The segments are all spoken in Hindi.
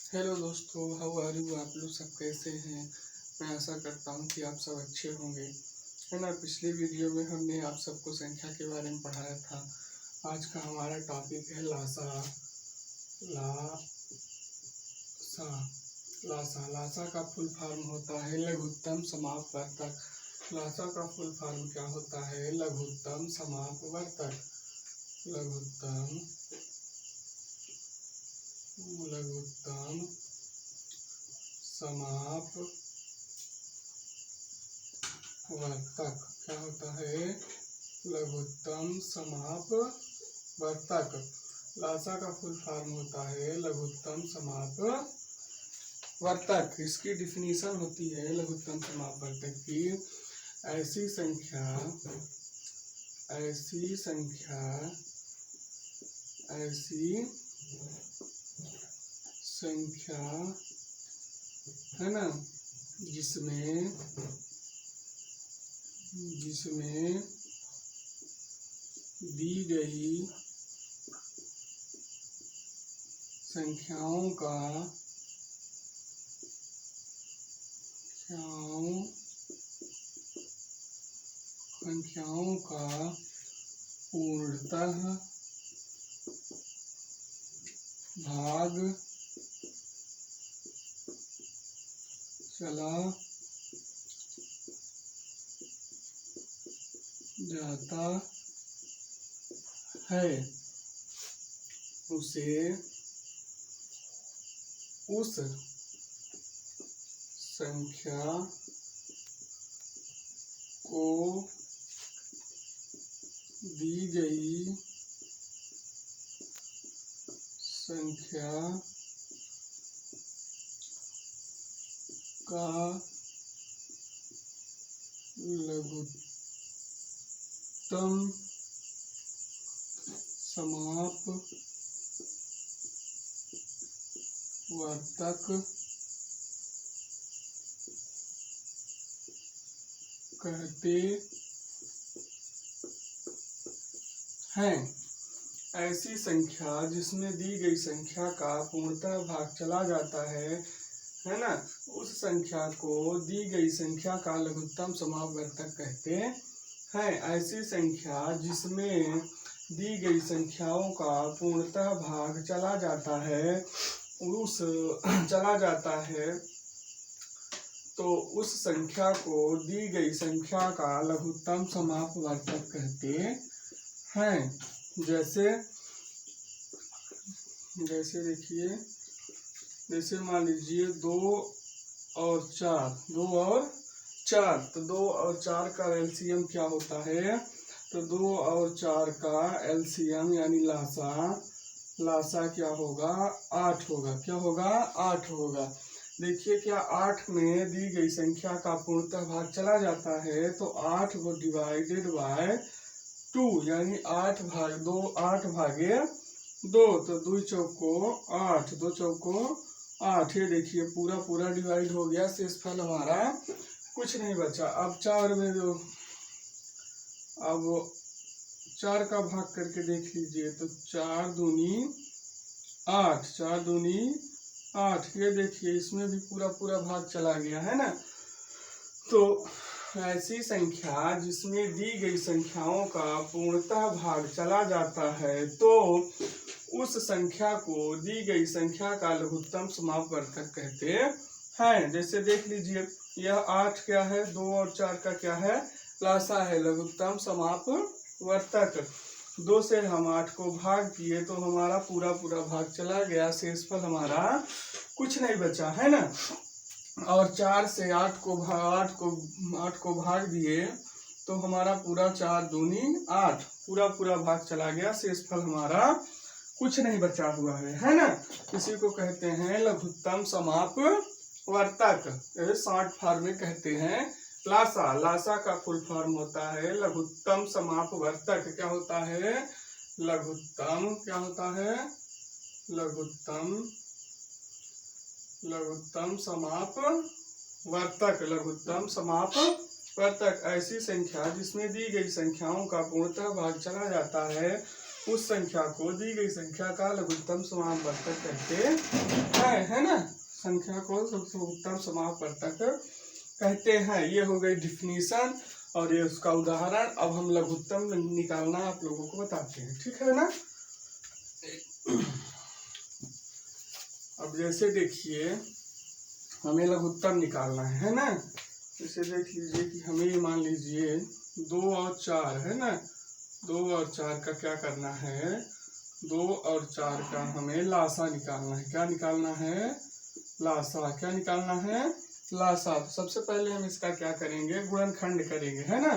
हेलो दोस्तों, हाउ आर यू। आप लोग सब कैसे हैं। मैं आशा करता हूँ कि आप सब अच्छे होंगे, है ना। पिछली वीडियो में हमने आप सबको संख्या के बारे में पढ़ाया था। आज का हमारा टॉपिक है लासा। लासा लासा लासा का फुल फॉर्म होता है लघुत्तम समापवर्तक। लासा का फुल फॉर्म क्या होता है? लघुत्तम समापवर्तक। लघुत्तम लघुत्तम समापवर्तक क्या होता है? लघुत्तम समापवर्तक। लासा का फुल फॉर्म होता है लघुत्तम समापवर्तक। इसकी डिफिनीशन होती है लघुत्तम समापवर्तक की, ऐसी संख्या है ना, जिसमें दी गई संख्याओं का पूर्णतः भाग चला जाता है, उसे उस संख्या को दी गई संख्या का लघुत्तम समापवर्तक कहते हैं। ऐसी संख्या जिसमें दी गई संख्या का पूर्णतः भाग चला जाता है ना, उस संख्या को दी गई संख्या का लघुत्तम समापवर्तक कहते हैं। ऐसी संख्या जिसमें दी गई संख्याओं का पूर्णतः भाग चला जाता है तो उस संख्या को दी गई संख्या का लघुत्तम समापवर्तक कहते हैं। जैसे देखिए, जैसे मान लीजिए 2 और 4, तो 2 और 4 का एलसीएम क्या होता है? तो 2 और 4 का एलसीएम यानी लासा क्या होगा? 8 होगा। क्या होगा? 8 होगा। देखिए, क्या 8 में दी गई संख्या का पूर्णतः भाग चला जाता है तो 8 को डिवाइडेड बाय 2 यानी 8 भाग 2, 8 भागे 2, तो 2 चौको 8, 2 चौको 8। ये देखिए पूरा डिवाइड हो गया, शेषफल हमारा कुछ नहीं बचा। अब 4 में दो, अब 4 का भाग करके देख लीजिए तो 4 दूनी 8, 4 दूनी 8। ये देखिए इसमें भी पूरा भाग चला गया है ना। तो ऐसी संख्या जिसमें दी गई संख्याओं का पूर्णतः भाग चला जाता है तो उस संख्या को दी गई संख्या का लघुत्तम समापवर्तक कहते हैं। जैसे देख लीजिए, यह 8 क्या है? 2 और 4 का क्या है? लासा है, लघुत्तम समापवर्तक। 2 से हम 8 को भाग किए तो हमारा पूरा भाग चला गया, शेषफल हमारा कुछ नहीं बचा, है ना। और 4 से 8 को भाग दिए तो हमारा पूरा 4 दूनी 8, पूरा भाग चला गया, शेषफल हमारा कुछ नहीं बचा हुआ है ना। इसी को कहते हैं लघुत्तम समापवर्तक। शॉर्ट फॉर्म में कहते हैं लासा। लासा का फुल फॉर्म होता है लघुत्तम समापवर्तक। क्या होता है? लघुत्तम क्या होता है? लघुत्तम समापवर्तक। ऐसी संख्या जिसमें दी गई संख्याओं का पूर्णतः भाग चला जाता है उस संख्या को दी गई संख्या का लघुत्तम समापवर्तक कहते हैं, है ना। संख्या को लघुत्तम समापवर्तक कहते हैं। ये हो गई डिफिनीशन और ये उसका उदाहरण। अब हम लघुत्तम निकालना आप लोगों को बताते हैं, ठीक है ना। अब जैसे देखिए हमें लघुत्तम निकालना है ना। जैसे देख लीजिए कि हमें मान लीजिए 2 और 4 है ना। 2 और 4 का क्या करना है, 2 और 4 का हमें लासा निकालना है। क्या निकालना है, लासा। क्या निकालना है, लासा। तो सबसे पहले हम इसका क्या करेंगे, गुणनखंड करेंगे, है ना।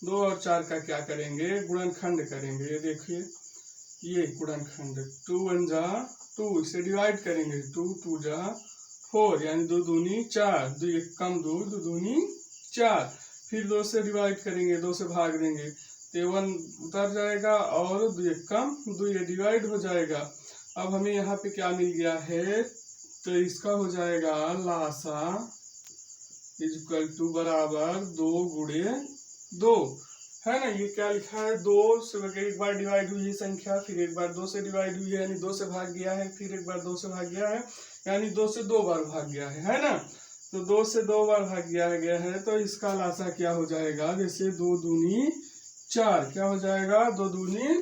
2 और 4 का क्या करेंगे, गुणनखंड करेंगे। ये देखिए ये गुणनखंड 2 1 जा 2, इसे डिवाइड करेंगे। 2 2 जा 4 यानी 2 दूनी 4, 2 1 कम 2, 2 दूनी 4। फिर 2 से डिवाइड करेंगे, 2 से भाग देंगे तो 1 उतर जाएगा और 2 1 कम 2, ये डिवाइड हो जाएगा। अब हमें यहाँ पे क्या मिल गया है, तो इसका हो जाएगा लासा इक्वल टू बराबर 2 गुणे 2, है ना। ये क्या लिखा है, 2 से एक बार डिवाइड हुई है संख्या, फिर एक बार 2 से डिवाइड हुई है यानी 2 से भाग गया है, फिर एक बार 2 से भाग गया है यानी 2 से 2 बार भाग गया है ना। तो 2 से 2 बार भाग गया है तो इसका लासा क्या हो जाएगा, जैसे 2 दूनी 4, क्या हो जाएगा 2 दूनी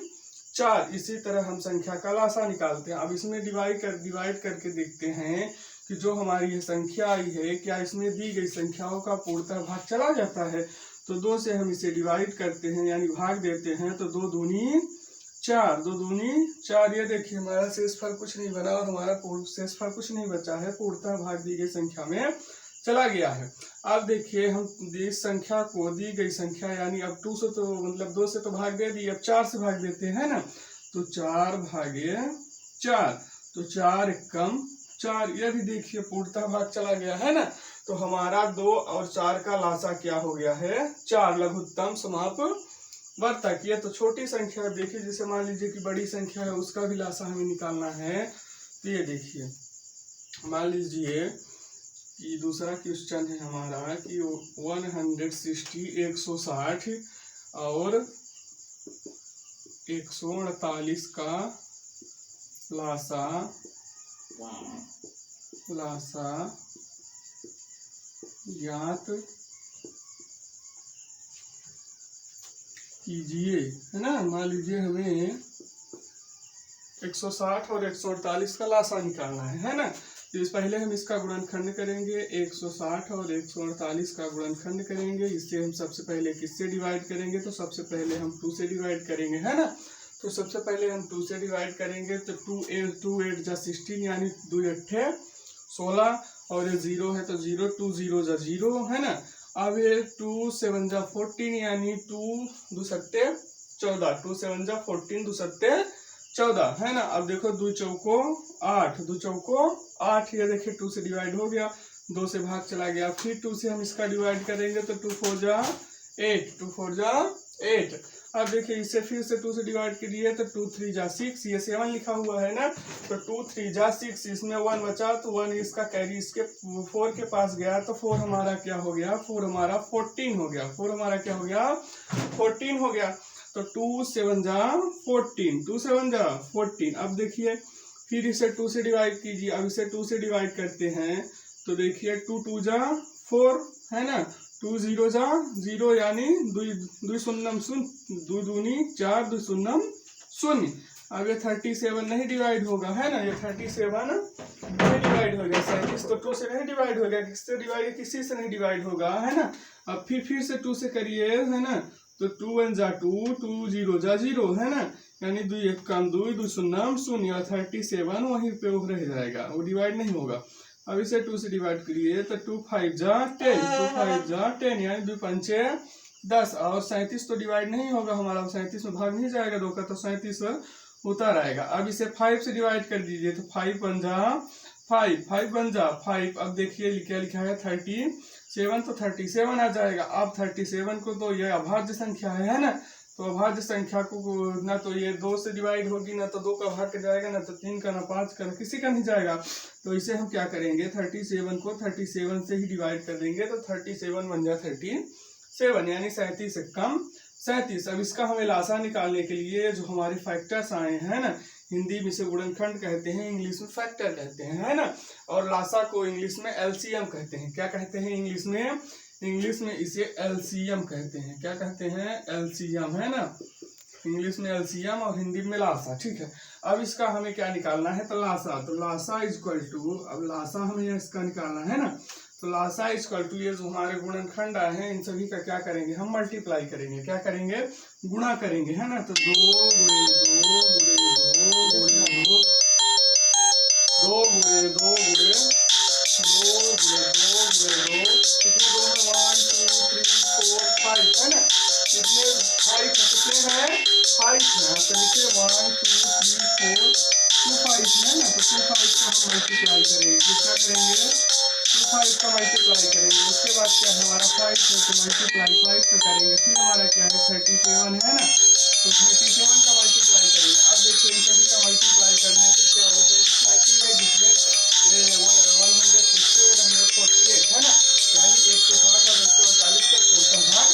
4। इसी तरह हम संख्या का लासा निकालते हैं। अब इसमें डिवाइड करके देखते हैं कि जो हमारी ये संख्या आई है क्या इसमें दी गई संख्याओं का पूर्णतः भाग चला जाता है। तो 2 से हम इसे डिवाइड करते हैं यानी भाग देते हैं, तो 2 दूनी 4, 2 दूनी 4। ये देखिए हमारा शेषफल कुछ नहीं बना और हमारा शेषफल कुछ नहीं बचा है, पूर्णतः भाग दी गई संख्या में चला गया है। अब देखिए हम इस संख्या को दी गई संख्या यानी अब 2 से तो मतलब 2 से तो भाग दे दी, अब 4 से भाग देते हैं ना। तो 4 भागे 4, तो 4 कम 4, ये भी देखिए पूर्णतः भाग चला गया है ना। तो हमारा 2 और 4 का लासा क्या हो गया है, 4, लघुत्तम समापवर्तक। ये तो छोटी संख्या देखिए, जैसे मान लीजिए कि बड़ी संख्या है उसका भी लासा हमें निकालना है। तो ये देखिए मान लीजिए कि दूसरा क्वेश्चन है हमारा कि 160 160 और 148 का लासा ज्ञात कीजिए, है ना। मान लीजिए हमें 160 और 148 का लासा निकालना है ना। तो इस पहले हम इसका गुणनखंड करेंगे, 160 और 148 का गुणनखंड करेंगे। इससे हम सबसे पहले किससे डिवाइड करेंगे, तो सबसे पहले हम 2 से डिवाइड करेंगे, है ना। तो सबसे पहले हम 2 से डिवाइड करेंगे तो 2 8 जा 16 यानी 2 8 16 और ये 0 है तो 0 2 0 जा 0, है ना। अब ये 2 7 जा 14 यानी 2 2 7 14, 2 7 जा 14 2 7 14, है ना। अब देखो 2 चौको 8, 2 चौको 8, ये देखिए 2 से डिवाइड हो गया, 2 से भाग चला गया। फिर 2 से हम इसका डिवाइड करेंगे तो 2 4 जा 8, 2 4 जा 8। अब देखिए इसे फिर से 2 से डिवाइड करिए तो 2 3 जा 6, ये 7 लिखा हुआ है ना। तो 2 3 जा 6, इसमें 1 बचा तो 1 इसका कैरी इसके 4 के पास गया तो 4 हमारा क्या हो गया, 4 हमारा 14 हो गया। 4 हमारा क्या हो गया, 14 हो गया। तो 2 7 जा 14, 2 7 जा 14। अब देखिए फिर इसे 2 से डिवाइड कीजिए। अब इसे 2 से डिवाइड करते हैं तो देखिए 2 2 जा 4, है ना। 2 0 जा 0 यानी 2 शून्यम 0, 2 दूनी 4, 2 शून्यम 0। अब ये 37 नहीं डिवाइड होगा, है ना। ये 37 नहीं डिवाइड होगा, 37 तो 2 से नहीं डिवाइड होगा, किससे डिवाइड, किसी से नहीं डिवाइड होगा, है ना। अब फिर से 2 से करिए, है ना। तो 2 1 जा 2, 2 0 जा 0, है ना। यानी 2 1 कम 2, 2 शून्यम 0, 37 वहीं पे रह जाएगा, वो डिवाइड नहीं होगा। अब इसे 2 से डिवाइड करिए तो 2 5 जा 10, 2 5 जा 10 यानी 2 5 10। और 37 तो डिवाइड नहीं होगा हमारा, 37 में भाग नहीं जाएगा 2 का, तो 37 उतर आएगा। अब इसे 5 से डिवाइड कर दीजिए तो 5 1 जा 5, 5 1 जा 5। अब देखिए क्या लिखा है 37, तो 37 आ जाएगा। अब 37 को तो ये अभाज्य संख्या है ना। तो अभाज्य संख्या को ना तो ये 2 से डिवाइड होगी, ना तो 2 का भाग जाएगा, ना तो 3 का, ना 5 का, किसी का नहीं जाएगा। तो इसे हम क्या करेंगे, 37 को 37 से ही डिवाइड कर देंगे। तो 37 1 जा 37 यानी 37 से कम 37। अब इसका हमें लासा निकालने के लिए जो हमारे फैक्टर्स आए हैं ना, हिंदी में इसे गुणनखंड कहते हैं, इंग्लिश में फैक्टर कहते हैं, है ना। और लासा को इंग्लिश में एलसीएम कहते हैं। क्या कहते हैं इंग्लिश में? इंग्लिश में इसे एलसीएम कहते हैं। क्या कहते हैं? एलसीएम, है ना। इंग्लिश में एलसीएम और हिंदी में लासा। ठीक है, अब इसका हमें क्या निकालना है? तो लासा इज इक्वल टू, अब लासा हमें इसका निकालना है ना, तो लासा इज इक्वल टू, ये जो हमारे गुणनखंड आए हैं इन सभी का क्या करेंगे हम? मल्टीप्लाई करेंगे। क्या करेंगे? गुणा करेंगे, है ना। तो 2 गुणे 2 गुणे 2 गुणे 2, 2 गुणे 2 गुणे 2 गुणे 2 गुणे 2, कितने 2 है? 1 2 3 4 5, है ना। कितने 5 कितने हैं? 5 है। तो लिखे 1 2 3 4 2 5 है ना। तो 2 5 का हम मल्टीप्लाई करेंगे। कितना करेंगे? 2 5 का मल्टीप्लाई करेंगे। उसके बाद क्या है? हमारा 5 है, तो मल्टीप्लाई 5 का करेंगे। फिर हमारा क्या है? 37 है ना। तो 37 का मल्टीप्लाई करेंगे। अब देखिए इन सभी का मल्टीप्लाई करने से क्या होता है? 30 है, जिसमें 160 और 148, है ना। यानी 160 और 148 का कोटा भाग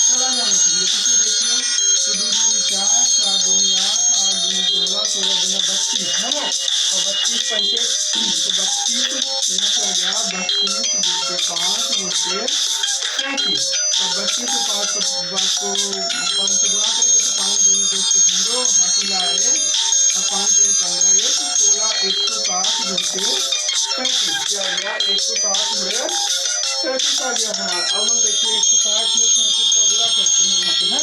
चला जाना चाहिए। तो देखिए, तो 2 दूनी 4, 4 दूनी 8, 8 दूनी 16, 16 दूना 32, है ना। और 32 पंचे, तो 32 क्या गया? 32 गुणते 5 गुणते 37। अब 32 से 5 को 5 से गुणा करेंगे तो 5 दूनी 10 से 0 हासिल आए, और 5 से 15 ये, तो 16 160 गुणते 37 क्या गया? 160 गुणे 37 आ गया हमारा। अब हम देखिए 160 में 37 का गुणा करते हैं यहाँ पे, है।